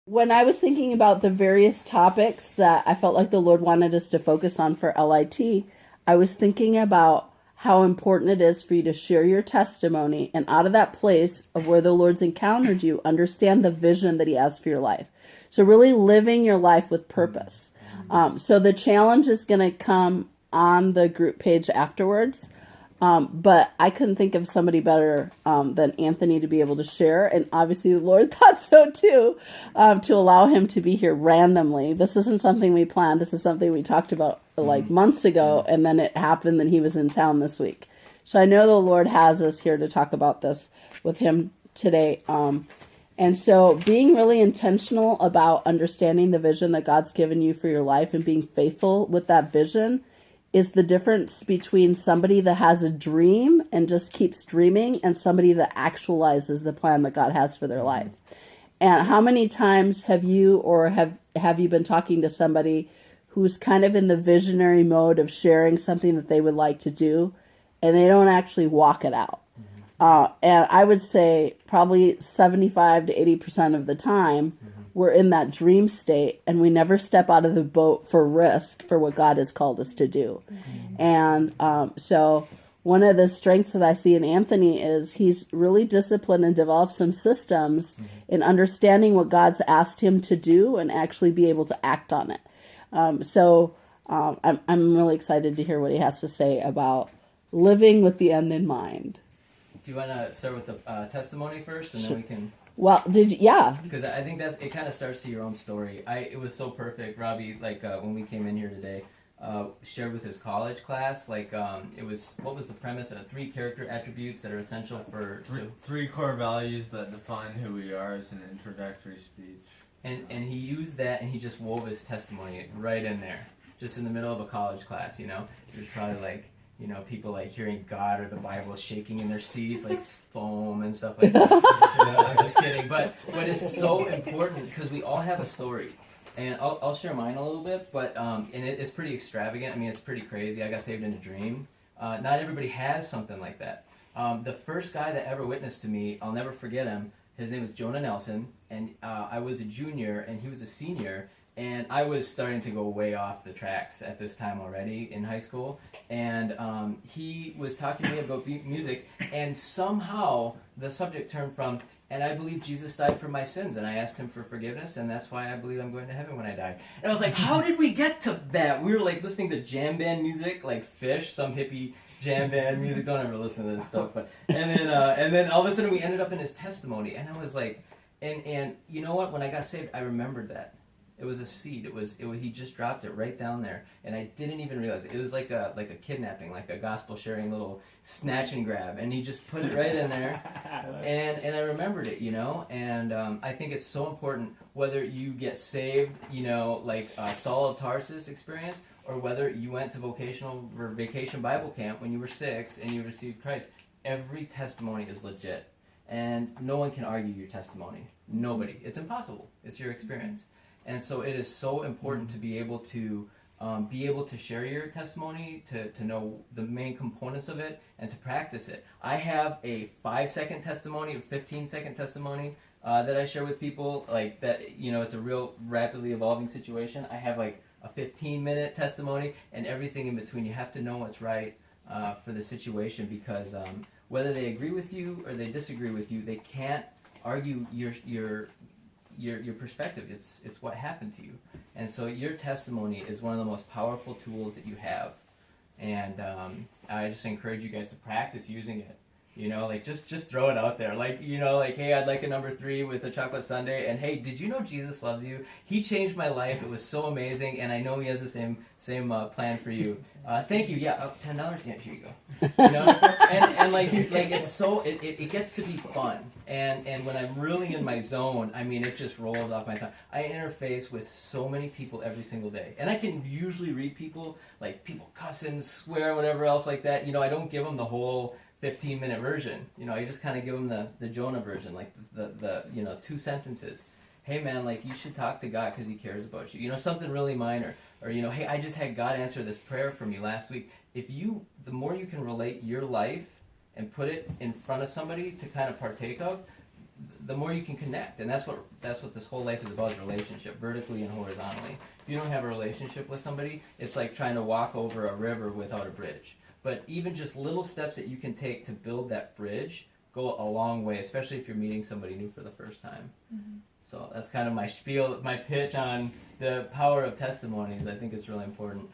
When I was thinking about the various topics that I felt like the Lord wanted us to focus on for LIT, I was thinking about how important it is for you to share your testimony and out of that place of where the Lord's encountered you, understand the vision that He has for your life. So really living your life with purpose. So the challenge is going to come on the group page afterwards. But I couldn't think of somebody better than Anthony to be able to share. And obviously the Lord thought so too, to allow him to be here randomly. This isn't something we planned. This is something we talked about like months ago. And then it happened that he was in town this week. So I know the Lord has us here to talk about this with him today. And so being really intentional about understanding the vision that God's given you for your life and being faithful with that vision is the difference between somebody that has a dream and just keeps dreaming and somebody that actualizes the plan that God has for their life. And how many times have you or have you been talking to somebody who's kind of in the visionary mode of sharing something that they would like to do and they don't actually walk it out? And I would say probably 75 to 80% of the time, we're in that dream state and we never step out of the boat for risk for what God has called us to do. And so one of the strengths that I see in Anthony is he's really disciplined and developed some systems in understanding what God's asked him to do and actually be able to act on it. I'm really excited to hear what he has to say about living with the end in mind. Do you want to start with the testimony first, and then we can... Well, yeah. Because I think it kind of starts to your own story. It was so perfect. Robbie, when we came in here today, shared with his college class, it was, what was the premise? 3 character attributes that are essential for... Three core values that define who we are as an introductory speech. And he used that, and he just wove his testimony right in there, just in the middle of a college class, It was probably people hearing God or the Bible shaking in their seats, foam and stuff like that. I'm just kidding. But it's so important because we all have a story. And I'll share mine a little bit, but and it's pretty extravagant. I mean, it's pretty crazy. I got saved in a dream. Not everybody has something like that. The first guy that ever witnessed to me, I'll never forget him. His name was Jonah Nelson, and I was a junior, and he was a senior. And I was starting to go way off the tracks at this time already in high school. And he was talking to me about music, and somehow the subject turned from, and I believe Jesus died for my sins, and I asked him for forgiveness, and that's why I believe I'm going to heaven when I die. And I was like, how did we get to that? We were listening to jam band music, like Fish, some hippie jam band music. Don't ever listen to this stuff. But and then all of a sudden we ended up in his testimony, and I was like, and you know what? When I got saved, I remembered that. It was a seed. He just dropped it right down there, and I didn't even realize it. It was like a kidnapping, like a gospel sharing little snatch and grab, and he just put it right in there, and I remembered it, And I think it's so important whether you get saved, like Saul of Tarsus experience, or whether you went to vacation Bible camp when you were 6 and you received Christ. Every testimony is legit, and no one can argue your testimony. Nobody. It's impossible. It's your experience. And so it is so important to be able to share your testimony, to know the main components of it, and to practice it. I have a 5-second testimony, a 15-second testimony that I share with people, like that. It's a real rapidly evolving situation. I have a 15-minute testimony, and everything in between. You have to know what's right for the situation, because whether they agree with you or they disagree with you, they can't argue your perspective. It's what happened to you. And so your testimony is one of the most powerful tools that you have. And I just encourage you guys to practice using it. Just throw it out there. Hey, I'd like a number 3 with a chocolate sundae. And hey, did you know Jesus loves you? He changed my life. It was so amazing. And I know he has the same plan for you. Thank you. Yeah, $10. Yeah, here you go. And it's so, it gets to be fun. And when I'm really in my zone, I mean, it just rolls off my tongue. I interface with so many people every single day. And I can usually read people, people cussing, swear, whatever else like that. I don't give them the whole 15-minute version. I just kind of give them the Jonah version, the 2 sentences. Hey man, you should talk to God because he cares about you. Something really minor. Or, hey, I just had God answer this prayer for me last week. The more you can relate your life and put it in front of somebody to kind of partake of, the more you can connect. And that's what this whole life is about, is relationship, vertically and horizontally. If you don't have a relationship with somebody, it's like trying to walk over a river without a bridge. But even just little steps that you can take to build that bridge go a long way, especially if you're meeting somebody new for the first time. Mm-hmm. So that's kind of my spiel, my pitch on the power of testimonies. I think it's really important.